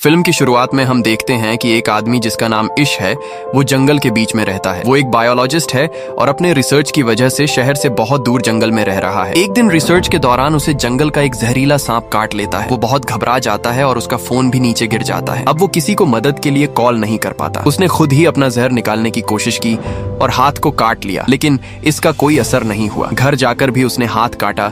Film की शुरुआत में हम देखते हैं कि एक आदमी जिसका नाम इश है वो जंगल के बीच में रहता है। वो एक बायोलॉजिस्ट है और अपने रिसर्च की वजह से शहर से बहुत दूर जंगल में रह रहा है। एक दिन रिसर्च के दौरान उसे जंगल का एक जहरीला सांप काट लेता है। वो बहुत घबरा जाता है और उसका फोन भी नीचे गिर जाता है। अब वो किसी को मदद के लिए कॉल नहीं कर पाता। उसने खुद ही अपना जहर निकालने की कोशिश की और हाथ को काट लिया, लेकिन इसका कोई असर नहीं हुआ। घर जाकर भी उसने हाथ काटा,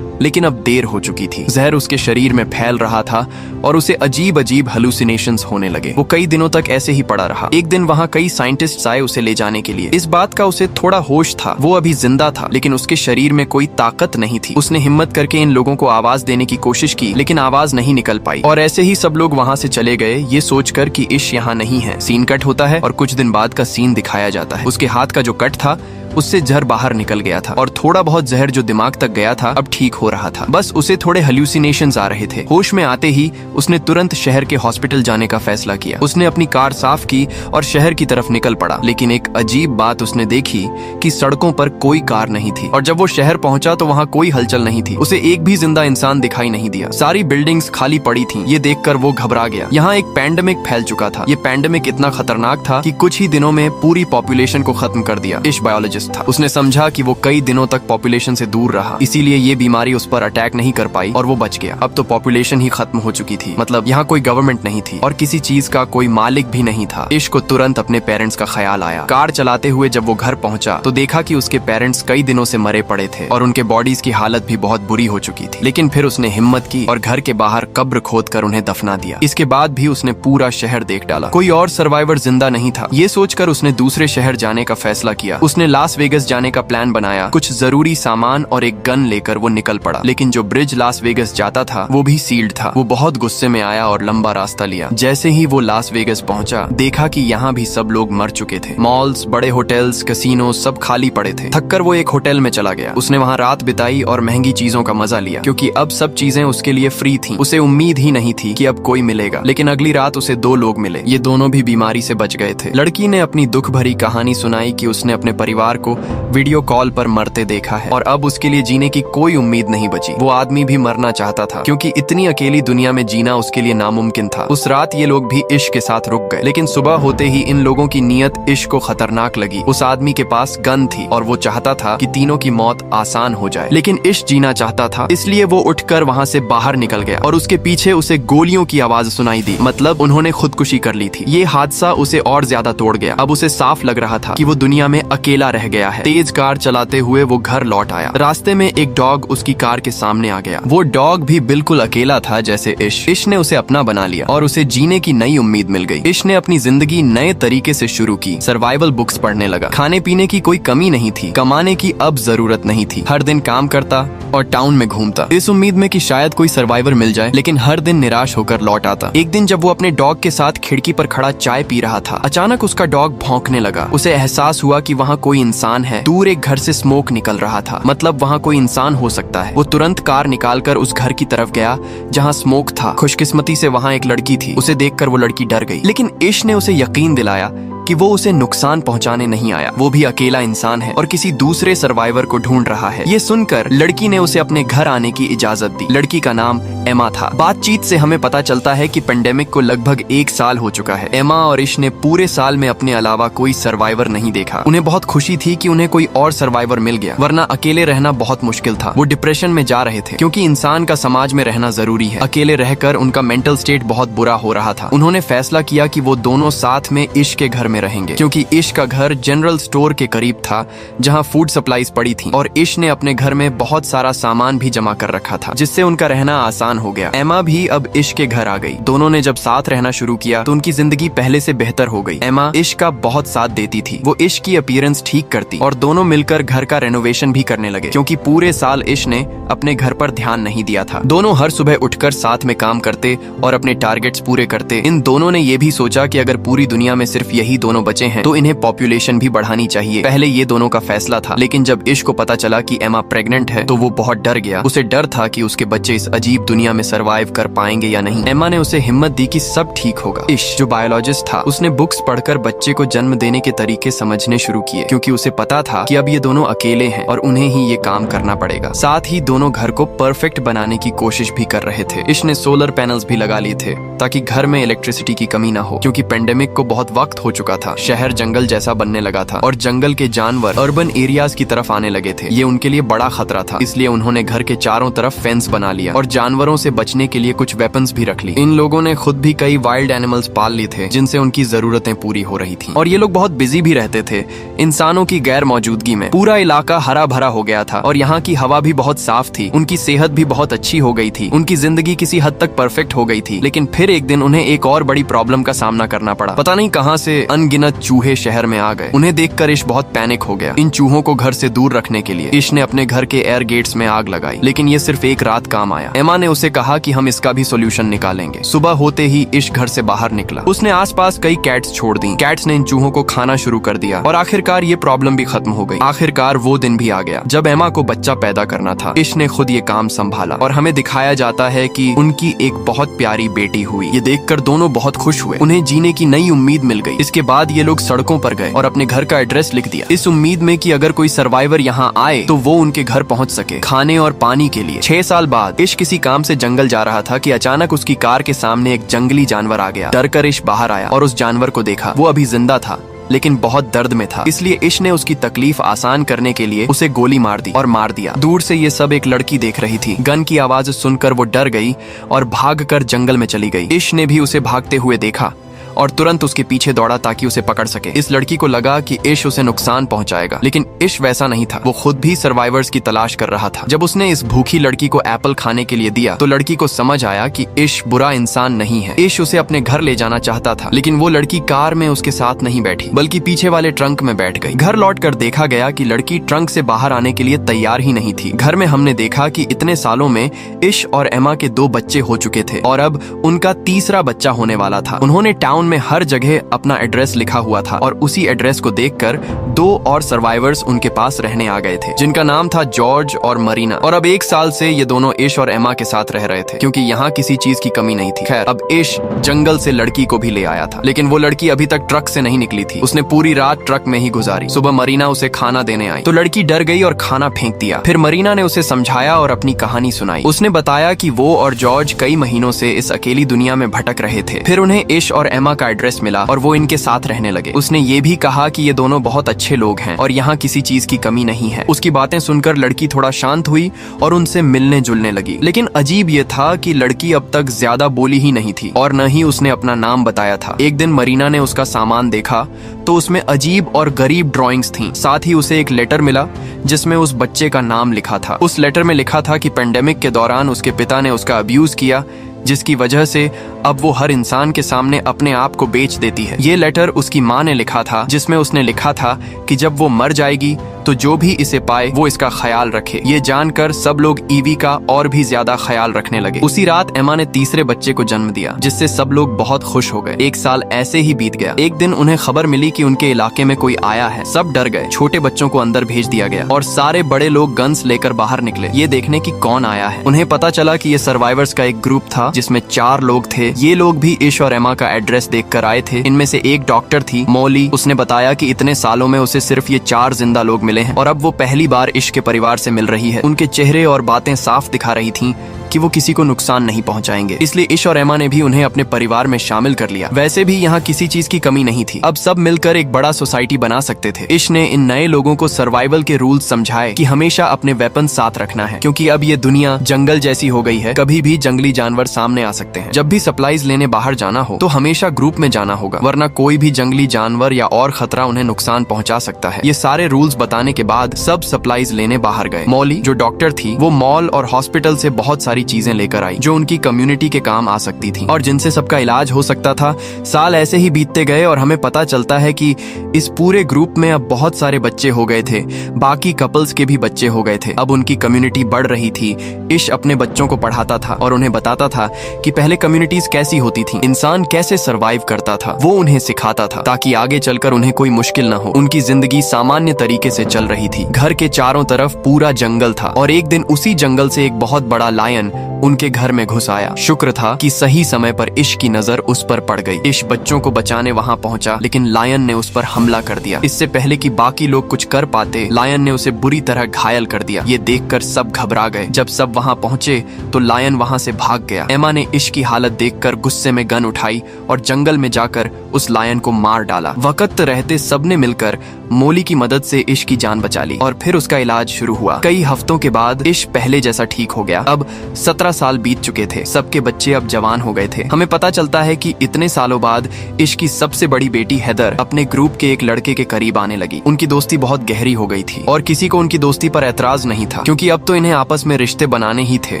लेकिन अब देर हो चुकी थी। जहर उसके शरीर में फैल रहा था और उसे अजीब अजीब हेलुसिनेशंस होने लगे। वो कई दिनों तक ऐसे ही पड़ा रहा। एक दिन वहाँ कई साइंटिस्ट्स आए उसे ले जाने के लिए। इस बात का उसे थोड़ा होश था, वो अभी जिंदा था, लेकिन उसके शरीर में कोई ताकत नहीं थी। उसने हिम्मत करके इन लोगों को आवाज देने की कोशिश की, लेकिन आवाज नहीं निकल पाई। और ऐसे ही सब लोग वहाँ से चले गए, ये सोचकर कि इश यहाँ नहीं है। सीन कट होता है और कुछ दिन बाद का सीन दिखाया जाता है। उसके हाथ का जो कट था उससे जहर बाहर निकल गया था और थोड़ा बहुत जहर जो दिमाग तक गया था अब ठीक हो रहा था। बस उसे थोड़े हेल्यूसिनेशंस आ रहे थे। होश में आते ही उसने तुरंत शहर के हॉस्पिटल जाने का फैसला किया। उसने अपनी कार साफ की और शहर की तरफ निकल पड़ा, लेकिन एक अजीब बात उसने देखी कि सड़कों पर कोई कार नहीं थी। और जब वो शहर पहुंचा तो वहाँ कोई हलचल नहीं थी। उसे एक भी जिंदा इंसान दिखाई नहीं दिया। सारी बिल्डिंग्स खाली पड़ी थी। ये देखकर वो घबरा गया। यहाँ एक पैंडेमिक फैल चुका था। ये पैंडेमिक इतना खतरनाक था कि कुछ ही दिनों में पूरी पॉपुलेशन को खत्म कर दिया। इश बायोलॉजिस्ट था। उसने समझा कि वो कई दिनों तक पॉपुलेशन से दूर रहा, इसीलिए ये बीमारी उस पर अटैक नहीं कर पाई और वो बच गया। अब तो पॉपुलेशन ही खत्म हो चुकी थी, मतलब यहाँ कोई गवर्नमेंट नहीं थी और किसी चीज का कोई मालिक भी नहीं था। इश को तुरंत अपने पेरेंट्स का ख्याल आया। कार चलाते हुए जब वो घर पहुंचा तो देखा कि उसके पेरेंट्स कई दिनों से मरे पड़े थे और उनके बॉडीज की हालत भी बहुत बुरी हो चुकी थी। लेकिन फिर उसने हिम्मत की और घर के बाहर कब्र खोदकर उन्हें दफना दिया। इसके बाद भी उसने पूरा शहर देख डाला, कोई और सर्वाइवर जिंदा नहीं था। ये सोचकर उसने दूसरे शहर जाने का फैसला किया। उसने लास वेगस जाने का प्लान बनाया। कुछ जरूरी सामान और एक गन लेकर वो निकल पड़ा, लेकिन जो ब्रिज लास वेगस जाता था वो भी सील्ड था। वो बहुत गुस्से में आया और लंबा रास्ता लिया। जैसे ही वो लास वेगस पहुंचा देखा कि यहाँ भी सब लोग मर चुके थे। मॉल्स, बड़े होटल्स, कैसीनो सब खाली पड़े थे। थककर वो एक होटल में चला गया। उसने वहाँ रात बिताई और महंगी चीजों का मजा लिया, क्योंकि अब सब चीजें उसके लिए फ्री थी। उसे उम्मीद ही नहीं थी कि अब कोई मिलेगा, लेकिन अगली रात उसे दो लोग मिले। ये दोनों भी बीमारी से बच गए थे। लड़की ने अपनी दुख भरी कहानी सुनाई कि उसने अपने परिवार को वीडियो कॉल पर मरते देखा है और अब उसके लिए जीने की कोई उम्मीद नहीं बची। वो आदमी भी मरना चाहता था, क्योंकि इतनी अकेली दुनिया में जीना उसके लिए नामुमकिन था। उस रात ये लोग भी इश के साथ रुक गए, लेकिन सुबह होते ही इन लोगों की नीयत इश को खतरनाक लगी। उस आदमी के पास गन थी और वो चाहता था कि तीनों की मौत आसान हो जाए, लेकिन इश जीना चाहता था, इसलिए वो उठकर वहाँ से बाहर निकल गया और उसके पीछे उसे गोलियों की आवाज सुनाई दी। मतलब उन्होंने खुदकुशी कर ली थी। ये हादसा उसे और ज्यादा तोड़ गया। अब उसे साफ लग रहा था कि वो दुनिया में अकेला रह गया है। तेज कार चलाते हुए वो घर लौट आया। रास्ते में एक डॉग उसकी कार के सामने आ गया। वो डॉग भी बिल्कुल अकेला था जैसे इश। इश ने उसे अपना बना लिया और उसे जीने की नई उम्मीद मिल गई। इश ने अपनी जिंदगी नए तरीके से शुरू की। सर्वाइवल बुक्स पढ़ने लगा। खाने पीने की कोई कमी नहीं थी। कमाने की अब जरूरत नहीं थी। हर दिन काम करता और टाउन में घूमता, इस उम्मीद में कि शायद कोई सर्वाइवर मिल जाए, लेकिन हर दिन निराश होकर लौट आता। एक दिन जब वो अपने डॉग के साथ खिड़की पर खड़ा चाय पी रहा था, अचानक उसका डॉग भौंकने लगा। उसे एहसास हुआ कि वहाँ कोई इंसान है। दूर एक घर से स्मोक निकल रहा था, मतलब वहाँ कोई इंसान हो सकता है। वो तुरंत कार निकालकर उस घर की तरफ गया जहाँ स्मोक था। खुशकिस्मती से वहाँ एक लड़की थी। उसे देखकर वो लड़की डर गई, लेकिन इश ने उसे यकीन दिलाया कि वो उसे नुकसान पहुंचाने नहीं आया। वो भी अकेला इंसान है और किसी दूसरे सर्वाइवर को ढूंढ रहा है। ये सुनकर लड़की ने उसे अपने घर आने की इजाजत दी। लड़की का नाम एमा था। बातचीत से हमें पता चलता है कि पेंडेमिक को लगभग 1 साल हो चुका है। एमा और इश ने पूरे साल में अपने अलावा कोई सर्वाइवर नहीं देखा। उन्हें बहुत खुशी थी कि उन्हें कोई और सर्वाइवर मिल गया, वरना अकेले रहना बहुत मुश्किल था। वो डिप्रेशन में जा रहे थे, क्योंकि इंसान का समाज में रहना जरूरी है। अकेले रहकर उनका मेंटल स्टेट बहुत बुरा हो रहा था। उन्होंने फैसला किया कि वो दोनों साथ में इश के घर में रहेंगे, क्योंकि इश का घर जनरल स्टोर के करीब था जहां फूड सप्लाईज पड़ी थी और इश ने अपने घर में बहुत सारा सामान भी जमा कर रखा था, जिससे उनका रहना आसान हो गया। एमा भी अब इश के घर आ गई। दोनों ने जब साथ रहना शुरू किया तो उनकी जिंदगी पहले से बेहतर हो गई। एमा इश का बहुत साथ देती थी। वो इश की अपीयरेंस ठीक करती और दोनों मिलकर घर का रेनोवेशन भी करने लगे, क्योंकि पूरे साल इश ने अपने घर पर ध्यान नहीं दिया था। दोनों हर सुबह उठकर साथ में काम करते और अपने टारगेट्स पूरे करते। इन दोनों ने ये भी सोचा कि अगर पूरी दुनिया में सिर्फ यही दोनों बचे हैं तो इन्हें पॉपुलेशन भी बढ़ानी चाहिए। पहले ये दोनों का फैसला था, लेकिन जब इश को पता चला कि एमा प्रेग्नेंट है तो वो बहुत डर गया। उसे डर था कि उसके बच्चे इस अजीब दुनिया में सरवाइव कर पाएंगे या नहीं। एमा ने उसे हिम्मत दी कि सब ठीक होगा। इश जो बायोलॉजिस्ट था, उसने बुक्स पढ़कर बच्चे को जन्म देने के तरीके समझने शुरू किए, क्योंकि उसे पता था कि अब ये दोनों अकेले हैं और उन्हें ही ये काम करना पड़ेगा। साथ ही दोनों घर को परफेक्ट बनाने की कोशिश भी कर रहे थे। इश ने सोलर पैनल्स भी लगा लिए थे ताकि घर में इलेक्ट्रिसिटी की कमी ना हो, क्योंकि पेंडेमिक को बहुत वक्त हो चुका था। शहर जंगल जैसा बनने लगा था और जंगल के जानवर अर्बन एरियाज की तरफ आने लगे थे। ये उनके लिए बड़ा खतरा था, इसलिए उन्होंने घर के चारों तरफ फेंस बना लिया और जानवरों से बचने के लिए कुछ वेपन्स भी रख ली। इन लोगों ने खुद भी कई वाइल्ड एनिमल्स पाल लिए थे जिनसे उनकी जरूरतें पूरी हो रही थी। और ये लोग बहुत बिजी भी रहते थे। इंसानों की गैर मौजूदगी में पूरा इलाका हरा भरा हो गया था और यहाँ की हवा भी बहुत साफ थी। उनकी सेहत भी बहुत अच्छी हो गई थी। उनकी जिंदगी किसी हद तक परफेक्ट हो गई थी। लेकिन फिर एक दिन उन्हें एक और बड़ी प्रॉब्लम का सामना करना पड़ा। पता नहीं कहां से अनगिनत चूहे शहर में आ गए। उन्हें देखकर इश बहुत पैनिक हो गया। इन चूहों को घर से दूर रखने के लिए इश ने अपने घर के एयर गेट्स में आग लगाई, लेकिन ये सिर्फ एक रात काम आया। एमा ने उसे कहा कि हम इसका भी सोल्यूशन निकालेंगे। सुबह होते ही इश घर से बाहर निकला। उसने आसपास कई कैट्स छोड़ दी। कैट्स ने इन चूहों को खाना शुरू कर दिया और आखिरकार ये प्रॉब्लम भी खत्म हो गई। आखिरकार वो दिन भी आ गया जब एमा को बच्चा पैदा करना था। इश ने खुद ये काम संभाला और हमें दिखाया जाता है कि उनकी एक बहुत प्यारी बेटी हुई। ये देखकर दोनों बहुत खुश हुए। उन्हें जीने की नई उम्मीद मिल गई। इसके बाद ये लोग सड़कों पर गए और अपने घर का एड्रेस लिख दिया, इस उम्मीद में कि अगर कोई सर्वाइवर यहाँ आए तो वो उनके घर पहुँच सके खाने और पानी के लिए। 6 साल बाद इश किसी काम से जंगल जा रहा था कि अचानक उसकी कार के सामने एक जंगली जानवर आ गया। डरकर इश बाहर आया और उस जानवर को देखा। वो अभी जिंदा था लेकिन बहुत दर्द में था, इसलिए इश ने उसकी तकलीफ आसान करने के लिए उसे गोली मार दी और मार दिया। दूर से ये सब एक लड़की देख रही थी। गन की आवाज सुनकर वो डर गई और भागकर जंगल में चली गई। इश ने भी उसे भागते हुए देखा और तुरंत उसके पीछे दौड़ा ताकि उसे पकड़ सके। इस लड़की को लगा कि इश उसे नुकसान पहुंचाएगा, लेकिन इश वैसा नहीं था। वो खुद भी सर्वाइवर्स की तलाश कर रहा था। जब उसने इस भूखी लड़की को एप्पल खाने के लिए दिया तो लड़की को समझ आया कि इश बुरा इंसान नहीं है। इश उसे अपने घर ले जाना चाहता था, लेकिन वो लड़की कार में उसके साथ नहीं बैठी बल्कि पीछे वाले ट्रंक में बैठ गई। घर लौटकर देखा गया कि लड़की ट्रंक से बाहर आने के लिए तैयार ही नहीं थी। घर में हमने देखा कि इतने सालों में इश और एमा के 2 बच्चे हो चुके थे और अब उनका तीसरा बच्चा होने वाला था। उन्होंने टाउन में हर जगह अपना एड्रेस लिखा हुआ था और उसी एड्रेस को देखकर 2 और सर्वाइवर्स उनके पास रहने आ गए थे, जिनका नाम था जॉर्ज और मरीना। और अब 1 साल से ये दोनों इश और एमा के साथ रह रहे थे, क्योंकि यहाँ किसी चीज की कमी नहीं थी। खैर, अब इश जंगल से लड़की को भी ले आया था, लेकिन वो लड़की अभी तक ट्रक से नहीं निकली थी। उसने पूरी रात ट्रक में ही गुजारी। सुबह मरीना उसे खाना देने आई तो लड़की डर गई और खाना फेंक दिया। फिर मरीना ने उसे समझाया और अपनी कहानी सुनाई। उसने बताया कि वो और जॉर्ज कई महीनों से इस अकेली दुनिया में भटक रहे थे। फिर उन्हें इश और एमा का एड्रेस मिला और वो इनके साथ रहने लगे। उसने ये भी कहा कि ये दोनों बहुत अच्छे लोग हैं और यहाँ किसी चीज की कमी नहीं है। उसकी बातें सुनकर लड़की थोड़ा शांत हुई और उनसे मिलने जुलने लगी। लेकिन अजीब ये था कि लड़की अब तक ज्यादा बोली ही नहीं थी और न ही उसने अपना नाम बताया था। एक दिन मरीना ने उसका सामान देखा तो उसमें अजीब और गरीब ड्राइंग्स थीं। साथ ही उसे एक लेटर मिला जिसमें उस बच्चे का नाम लिखा था। उस लेटर में लिखा था कि पेंडेमिक के दौरान उसके पिता ने उसका अब्यूज किया, जिसकी वजह से अब वो हर इंसान के सामने अपने आप को बेच देती है। ये लेटर उसकी माँ ने लिखा था, जिसमें उसने लिखा था कि जब वो मर जाएगी तो जो भी इसे पाए वो इसका ख्याल रखे। ये जानकर सब लोग ईवी का और भी ज्यादा ख्याल रखने लगे। उसी रात एमा ने तीसरे बच्चे को जन्म दिया, जिससे सब लोग बहुत खुश हो गए। 1 साल ऐसे ही बीत गया। एक दिन उन्हें खबर मिली कि उनके इलाके में कोई आया है। सब डर गए। छोटे बच्चों को अंदर भेज दिया गया और सारे बड़े लोग गन्स लेकर बाहर निकले, ये देखने की कौन आया है। उन्हें पता चला कि ये सर्वाइवर्स का एक ग्रुप था जिसमें 4 लोग थे। ये लोग भी इश और एमा का एड्रेस देखकर आए थे। इनमें से एक डॉक्टर थी, मौली। उसने बताया कि इतने सालों में उसे सिर्फ ये 4 जिंदा लोग मिले हैं और अब वो पहली बार इश के परिवार से मिल रही है। उनके चेहरे और बातें साफ दिखा रही थीं कि वो किसी को नुकसान नहीं पहुंचाएंगे, इसलिए इश और एमा ने भी उन्हें अपने परिवार में शामिल कर लिया। वैसे भी यहाँ किसी चीज की कमी नहीं थी। अब सब मिलकर एक बड़ा सोसाइटी बना सकते थे। इश ने इन नए लोगों को सर्वाइवल के रूल्स समझाए कि हमेशा अपने वेपन साथ रखना है, क्योंकि अब ये दुनिया जंगल जैसी हो गई है। कभी भी जंगली जानवर सामने आ सकते हैं। जब भी सप्लाईज लेने बाहर जाना हो तो हमेशा ग्रुप में जाना होगा, वरना कोई भी जंगली जानवर या और खतरा उन्हें नुकसान पहुंचा सकता है। ये सारे रूल्स बताने के बाद सब सप्लाईज लेने बाहर गए। मौली जो डॉक्टर थी वो मॉल और हॉस्पिटल से बहुत सारी सारी चीजें लेकर आई जो उनकी कम्युनिटी के काम आ सकती थी और जिनसे सबका इलाज हो सकता था। साल ऐसे ही बीतते गए और हमें पता चलता है कि इस पूरे ग्रुप में अब बहुत सारे बच्चे हो गए थे, बाकी कपल्स के भी बच्चे हो गए थे। अब उनकी कम्युनिटी बढ़ रही थी। इश अपने बच्चों को पढ़ाता था और उन्हें बताता था कि पहले कम्युनिटीज कैसी होती थी, इंसान कैसे सरवाइव करता था। वो उन्हें सिखाता था ताकि आगे चलकर उन्हें कोई मुश्किल न हो। उनकी जिंदगी सामान्य तरीके से चल रही थी। घर के चारों तरफ पूरा जंगल था और एक दिन उसी जंगल से एक बहुत बड़ा लायन उनके घर में घुस आया। शुक्र था कि सही समय पर इश की नजर उस पर पड़ गई। इश बच्चों को बचाने वहां पहुंचा, लेकिन लायन ने उस पर हमला कर दिया। इससे पहले कि बाकी लोग कुछ कर पाते, लायन ने उसे बुरी तरह घायल कर दिया। ये देखकर सब घबरा गए। जब सब वहां पहुंचे तो लायन वहां से भाग गया। एमा ने इश की हालत देखकर गुस्से में गन उठाई और जंगल में जाकर उस लायन को मार डाला। वक्त रहते सबने मिलकर मोली की मदद से इश की जान बचा ली और फिर उसका इलाज शुरू हुआ। कई हफ्तों के बाद इश पहले जैसा ठीक हो गया। अब 17 साल बीत चुके थे। सबके बच्चे अब जवान हो गए थे। हमें पता चलता है कि इतने सालों बाद इश की सबसे बड़ी बेटी हैदर अपने ग्रुप के एक लड़के के करीब आने लगी। उनकी दोस्ती बहुत गहरी हो गई थी और किसी को उनकी दोस्ती पर ऐतराज नहीं था, क्योंकि अब तो इन्हें आपस में रिश्ते बनाने ही थे।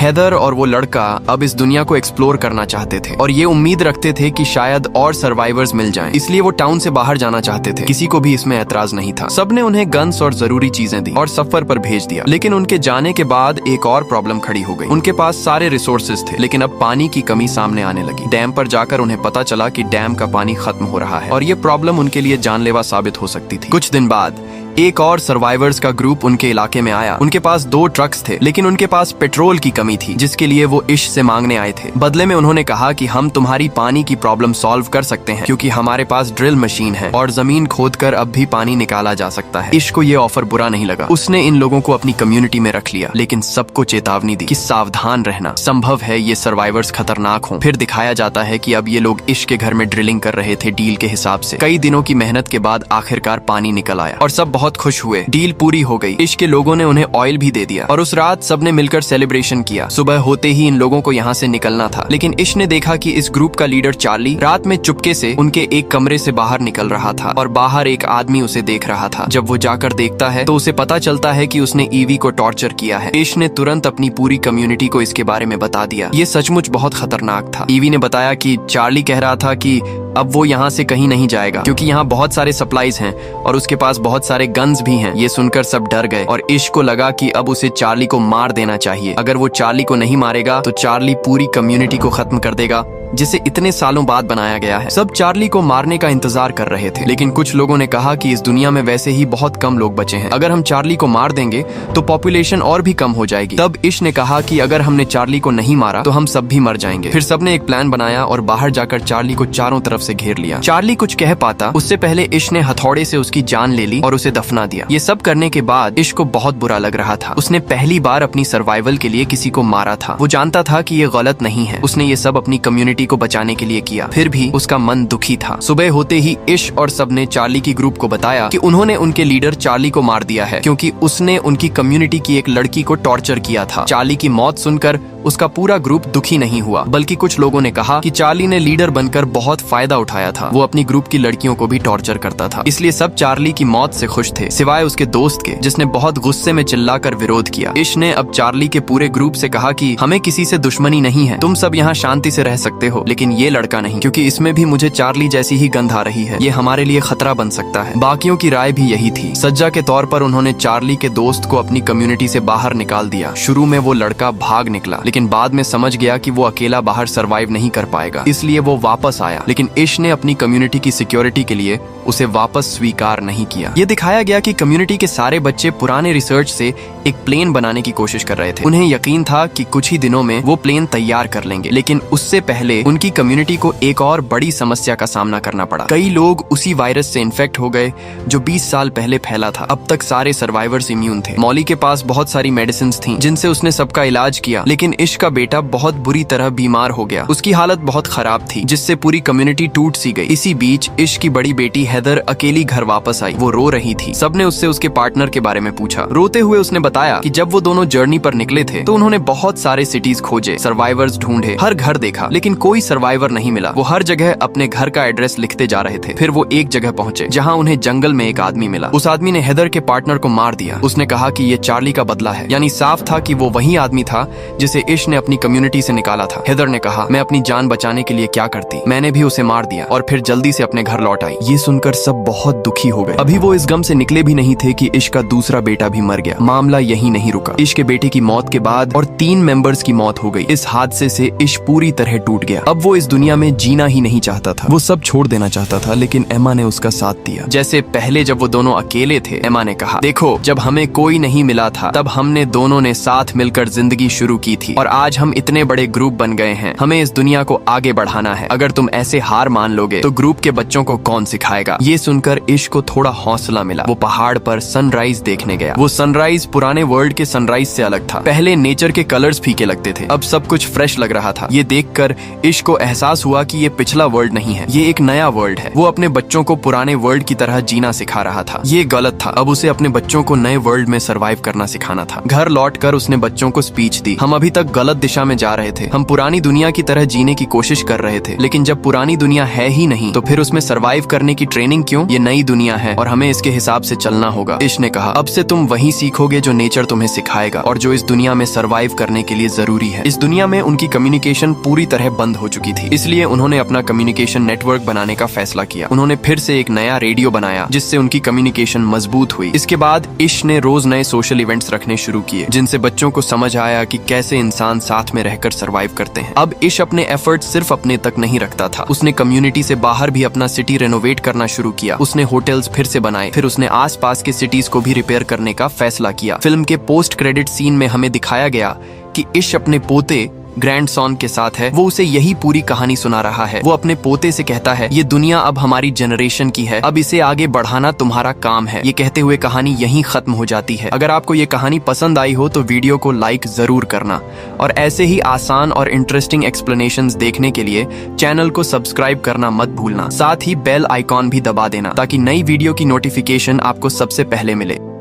हैदर और वो लड़का अब इस दुनिया को एक्सप्लोर करना चाहते थे और ये उम्मीद रखते थे कि शायद और सर्वाइवर्स मिल जाएं। इसलिए वो टाउन से बाहर जाना चाहते थे। किसी को भी इसमें ऐतराज नहीं था। सबने उन्हें गन्स और जरूरी चीजें दी और सफर पर भेज दिया। लेकिन उनके जाने के बाद एक और प्रॉब्लम खड़ी हो गई। उनके पास सारे रिसोर्सेज थे, लेकिन अब पानी की कमी सामने आने लगी। डैम पर जाकर उन्हें पता चला कि डैम का पानी खत्म हो रहा है और ये प्रॉब्लम उनके लिए जानलेवा साबित हो सकती थी। कुछ दिन बाद एक और सर्वाइवर्स का ग्रुप उनके इलाके में आया। उनके पास 2 ट्रक्स थे, लेकिन उनके पास पेट्रोल की कमी थी, जिसके लिए वो इश से मांगने आए थे। बदले में उन्होंने कहा कि हम तुम्हारी पानी की प्रॉब्लम सॉल्व कर सकते हैं, क्योंकि हमारे पास ड्रिल मशीन है और जमीन खोदकर अब भी पानी निकाला जा सकता है। इश को ये ऑफर बुरा नहीं लगा। उसने इन लोगों को अपनी कम्युनिटी में रख लिया, लेकिन सबको चेतावनी दी कि सावधान रहना, संभव है ये सर्वाइवर्स खतरनाक हों। फिर दिखाया जाता है कि अब ये लोग इश के घर में ड्रिलिंग कर रहे थे डील के हिसाब से। कई दिनों की मेहनत के बाद आखिरकार पानी निकल आया और सब बहुत खुश हुए। डील पूरी हो गई। इश के लोगों ने उन्हें ऑयल भी दे दिया और उस रात सबने मिलकर सेलिब्रेशन किया। सुबह होते ही इन लोगों को यहाँ से निकलना था, लेकिन इश ने देखा कि इस ग्रुप का लीडर चार्ली रात में चुपके से उनके एक कमरे से बाहर निकल रहा था और बाहर एक आदमी उसे देख रहा था। जब वो जाकर देखता है तो उसे पता चलता है कि उसने ईवी को टॉर्चर किया है। इश ने तुरंत अपनी पूरी कम्युनिटी को इसके बारे में बता दिया। ये सचमुच बहुत खतरनाक था। ईवी ने बताया कि चार्ली कह रहा था कि अब वो यहाँ से कहीं नहीं जाएगा, क्योंकि यहाँ बहुत सारे सप्लाईज हैं और उसके पास बहुत सारे गन्स भी हैं। ये सुनकर सब डर गए और इश को लगा कि अब उसे चार्ली को मार देना चाहिए। अगर वो चार्ली को नहीं मारेगा तो चार्ली पूरी कम्युनिटी को खत्म कर देगा, जिसे इतने सालों बाद बनाया गया है। सब चार्ली को मारने का इंतजार कर रहे थे, लेकिन कुछ लोगों ने कहा कि इस दुनिया में वैसे ही बहुत कम लोग बचे हैं। अगर हम चार्ली को मार देंगे तो पॉपुलेशन और भी कम हो जाएगी। तब इश ने कहा कि अगर हमने चार्ली को नहीं मारा तो हम सब भी मर जाएंगे। फिर सबने एक प्लान बनाया और बाहर जाकर चार्ली को चारों तरफ से घेर लिया। चार्ली कुछ कह पाता उससे पहले इश ने हथौड़े से उसकी जान ले ली और उसे दफना दिया। ये सब करने के बाद इश को बहुत बुरा लग रहा था। उसने पहली बार अपनी सर्वाइवल के लिए किसी को मारा था। वो जानता था कि ये गलत नहीं है। उसने ये सब अपनी कम्युनिटी को बचाने के लिए किया। फिर भी उसका मन दुखी था। सुबह होते ही इश और सबने चार्ली की ग्रुप को बताया कि उन्होंने उनके लीडर चार्ली को मार दिया है, क्योंकि उसने उनकी कम्युनिटी की एक लड़की को टॉर्चर किया था। चार्ली की मौत सुनकर उसका पूरा ग्रुप दुखी नहीं हुआ, बल्कि कुछ लोगों ने कहा कि चार्ली ने लीडर बनकर बहुत फायदा उठाया था। वो अपनी ग्रुप की लड़कियों को भी टॉर्चर करता था, इसलिए सब चार्ली की मौत से खुश थे, सिवाय उसके दोस्त के, जिसने बहुत गुस्से में चिल्लाकर विरोध किया। इश ने अब चार्ली के पूरे ग्रुप से कहा कि हमें किसी से दुश्मनी नहीं है, तुम सब यहाँ शांति से रह सकते हो, लेकिन ये लड़का नहीं, क्योंकि इसमें भी मुझे चार्ली जैसी ही गंध आ रही है। ये हमारे लिए खतरा बन सकता है। बाकियों की राय भी यही थी। सज्जा के तौर पर उन्होंने चार्ली के दोस्त को अपनी कम्युनिटी से बाहर निकाल दिया। शुरू में वो लड़का भाग निकला, लेकिन बाद में समझ गया कि वो अकेला बाहर सरवाइव नहीं कर पाएगा, इसलिए वो वापस आया। लेकिन इश ने अपनी कम्युनिटी की सिक्योरिटी के लिए उसे वापस स्वीकार नहीं किया। ये दिखाया गया कि कम्युनिटी के सारे बच्चे पुराने रिसर्च से एक प्लेन बनाने की कोशिश कर रहे थे। उन्हें यकीन था कि कुछ ही दिनों में वो प्लेन तैयार कर लेंगे, लेकिन उससे पहले उनकी कम्युनिटी को एक और बड़ी समस्या का सामना करना पड़ा। कई लोग उसी वायरस से इन्फेक्ट हो गए जो 20 साल पहले फैला था। अब तक सारे सर्वाइवर्स इम्यून थे। मॉली के पास बहुत सारी मेडिसिन थी जिनसे उसने सबका इलाज किया, लेकिन इश का बेटा बहुत बुरी तरह बीमार हो गया। उसकी हालत बहुत खराब थी, जिससे पूरी कम्युनिटी टूट सी गई। इसी बीच इश की बड़ी बेटी हैदर अकेली घर वापस आई। वो रो रही थी। सबने उससे उसके पार्टनर के बारे में पूछा। रोते हुए उसने बताया कि जब वो दोनों जर्नी पर निकले थे तो उन्होंने बहुत सारे सिटीज खोजे, सर्वाइवर्स ढूंढे, हर घर देखा, लेकिन कोई सर्वाइवर नहीं मिला। वो हर जगह अपने घर का एड्रेस लिखते जा रहे थे। फिर वो एक जगह पहुंचे जहां उन्हें जंगल में एक आदमी मिला। उस आदमी ने हैदर के पार्टनर को मार दिया। उसने कहा कि ये चार्ली का बदला है। यानी साफ था कि वो वही आदमी था जिसे इश ने अपनी कम्युनिटी से निकाला था। हेदर ने कहा, मैं अपनी जान बचाने के लिए क्या करती, मैंने भी उसे मार दिया और फिर जल्दी से अपने घर लौट आई। ये सुनकर सब बहुत दुखी हो गए। अभी वो इस गम से निकले भी नहीं थे कि इश का दूसरा बेटा भी मर गया। मामला यही नहीं रुका। इश के बेटे की मौत के बाद और 3 मेंबर्स की मौत हो गई। इस हादसे से इश पूरी तरह टूट गया। अब वो इस दुनिया में जीना ही नहीं चाहता था। वो सब छोड़ देना चाहता था, लेकिन एमा ने उसका साथ दिया। जैसे पहले जब वो दोनों अकेले थे, एमा ने कहा, देखो, जब हमें कोई नहीं मिला था तब हमने दोनों ने साथ मिलकर जिंदगी शुरू की थी और आज हम इतने बड़े ग्रुप बन गए हैं। हमें इस दुनिया को आगे बढ़ाना है। अगर तुम ऐसे हार मान लोगे तो ग्रुप के बच्चों को कौन सिखाएगा। ये सुनकर इश को थोड़ा हौसला मिला। वो पहाड़ पर सनराइज देखने गया। वो सनराइज पुराने वर्ल्ड के सनराइज से अलग था। पहले नेचर के कलर्स फीके लगते थे, अब सब कुछ फ्रेश लग रहा था। ये देखकर इश को एहसास हुआ कि ये पिछला वर्ल्ड नहीं है, ये एक नया वर्ल्ड है। वो अपने बच्चों को पुराने वर्ल्ड की तरह जीना सिखा रहा था। ये गलत था। अब उसे अपने बच्चों को नए वर्ल्ड में सरवाइव करना सिखाना था। घर लौटकर उसने बच्चों को स्पीच दी। हम अभी तक गलत दिशा में जा रहे थे। हम पुरानी दुनिया की तरह जीने की कोशिश कर रहे थे, लेकिन जब पुरानी दुनिया है ही नहीं तो फिर उसमें सरवाइव करने की ट्रेनिंग क्यों। ये नई दुनिया है और हमें इसके हिसाब से चलना होगा। इश ने कहा, अब से तुम वही सीखोगे जो नेचर तुम्हें सिखाएगा और जो इस दुनिया में सरवाइव करने के लिए जरूरी है। इस दुनिया में उनकी कम्युनिकेशन पूरी तरह बंद हो चुकी थी, इसलिए उन्होंने अपना कम्युनिकेशन नेटवर्क बनाने का फैसला किया। उन्होंने फिर से एक नया रेडियो बनाया जिससे उनकी कम्युनिकेशन मजबूत हुई। इसके बाद इश ने रोज नए सोशल इवेंट्स रखने शुरू किए जिनसे बच्चों को समझ आया कि कैसे इंसान साथ में रहकर सरवाइव करते हैं। अब इश अपने एफर्ट सिर्फ अपने तक नहीं रखता था। उसने कम्युनिटी से बाहर भी अपना सिटी रेनोवेट करना शुरू किया। उसने होटल्स फिर से बनाए, फिर उसने आसपास के सिटीज को भी रिपेयर करने का फैसला किया। फिल्म के पोस्ट क्रेडिट सीन में हमें दिखाया गया कि इश अपने पोते ग्रैंडसन के साथ है। वो उसे यही पूरी कहानी सुना रहा है। वो अपने पोते से कहता है, ये दुनिया अब हमारी जनरेशन की है, अब इसे आगे बढ़ाना तुम्हारा काम है। ये कहते हुए कहानी यहीं खत्म हो जाती है। अगर आपको ये कहानी पसंद आई हो तो वीडियो को लाइक जरूर करना और ऐसे ही आसान और इंटरेस्टिंग एक्सप्लेनेशंस देखने के लिए चैनल को सब्सक्राइब करना मत भूलना। साथ ही बेल आइकॉन भी दबा देना ताकि नई वीडियो की नोटिफिकेशन आपको सबसे पहले मिले।